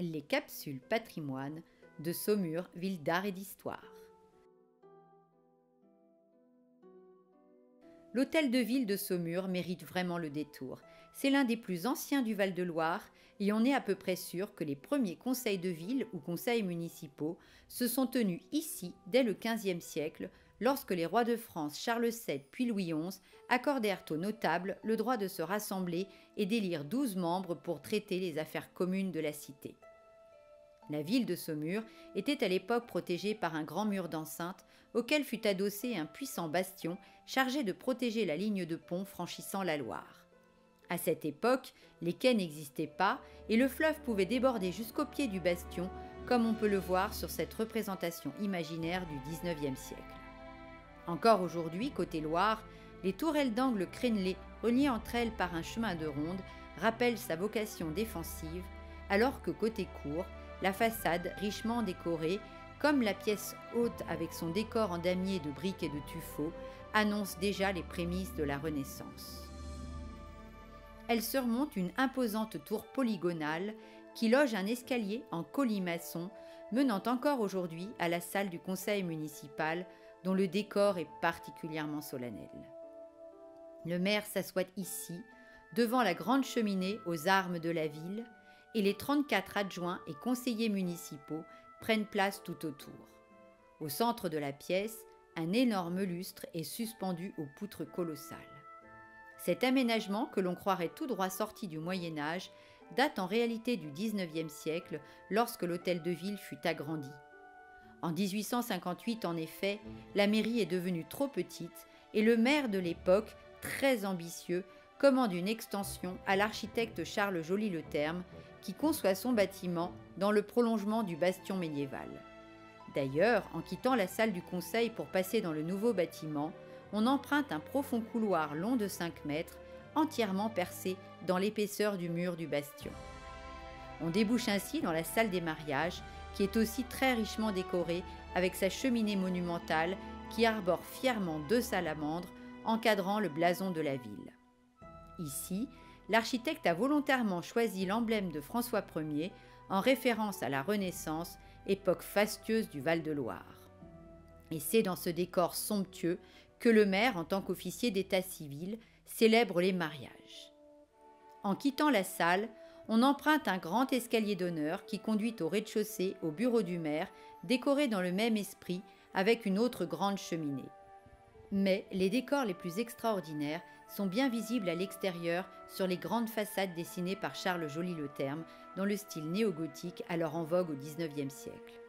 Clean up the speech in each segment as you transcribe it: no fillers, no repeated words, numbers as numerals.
Les capsules patrimoine de Saumur, ville d'art et d'histoire. L'hôtel de ville de Saumur mérite vraiment le détour. C'est l'un des plus anciens du Val-de-Loire et on est à peu près sûr que les premiers conseils de ville ou conseils municipaux se sont tenus ici dès le XVe siècle, lorsque les rois de France Charles VII puis Louis XI accordèrent aux notables le droit de se rassembler et d'élire 12 membres pour traiter les affaires communes de la cité. La ville de Saumur était à l'époque protégée par un grand mur d'enceinte auquel fut adossé un puissant bastion chargé de protéger la ligne de pont franchissant la Loire. À cette époque, les quais n'existaient pas et le fleuve pouvait déborder jusqu'au pied du bastion, comme on peut le voir sur cette représentation imaginaire du XIXe siècle. Encore aujourd'hui, côté Loire, les tourelles d'angle crénelées reliées entre elles par un chemin de ronde rappellent sa vocation défensive, alors que côté cour, la façade richement décorée, comme la pièce haute avec son décor en damier de briques et de tuffeau, annonce déjà les prémices de la Renaissance. Elle surmonte une imposante tour polygonale qui loge un escalier en colimaçon menant encore aujourd'hui à la salle du conseil municipal dont le décor est particulièrement solennel. Le maire s'assoit ici, devant la grande cheminée aux armes de la ville, et les 34 adjoints et conseillers municipaux prennent place tout autour. Au centre de la pièce, un énorme lustre est suspendu aux poutres colossales. Cet aménagement, que l'on croirait tout droit sorti du Moyen-Âge, date en réalité du XIXe siècle, lorsque l'hôtel de ville fut agrandi. En 1858, en effet, la mairie est devenue trop petite et le maire de l'époque, très ambitieux, commande une extension à l'architecte Charles Joly-le-Terme, qui conçoit son bâtiment dans le prolongement du bastion médiéval. D'ailleurs, en quittant la salle du conseil pour passer dans le nouveau bâtiment, on emprunte un profond couloir long de 5 mètres, entièrement percé dans l'épaisseur du mur du bastion. On débouche ainsi dans la salle des mariages, qui est aussi très richement décorée avec sa cheminée monumentale qui arbore fièrement 2 salamandres encadrant le blason de la ville. Ici, l'architecte a volontairement choisi l'emblème de François Ier en référence à la Renaissance, époque fastueuse du Val-de-Loire. Et c'est dans ce décor somptueux que le maire, en tant qu'officier d'état civil, célèbre les mariages. En quittant la salle, on emprunte un grand escalier d'honneur qui conduit au rez-de-chaussée au bureau du maire, décoré dans le même esprit avec une autre grande cheminée. Mais les décors les plus extraordinaires sont bien visibles à l'extérieur sur les grandes façades dessinées par Charles Joly-le-Terme dans le style néo-gothique alors en vogue au XIXe siècle.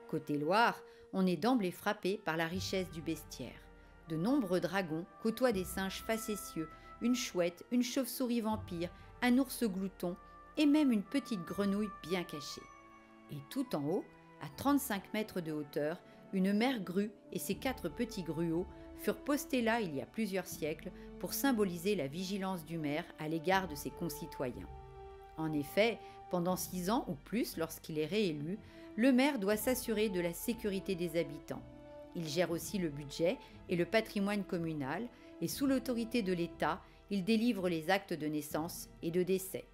Côté Loire, on est d'emblée frappé par la richesse du bestiaire. De nombreux dragons côtoient des singes facétieux, une chouette, une chauve-souris vampire, un ours glouton et même une petite grenouille bien cachée. Et tout en haut, à 35 mètres de hauteur, une mère grue et ses 4 petits gruots furent postés là il y a plusieurs siècles pour symboliser la vigilance du maire à l'égard de ses concitoyens. En effet, pendant 6 ans ou plus lorsqu'il est réélu, le maire doit s'assurer de la sécurité des habitants. Il gère aussi le budget et le patrimoine communal et sous l'autorité de l'État, il délivre les actes de naissance et de décès.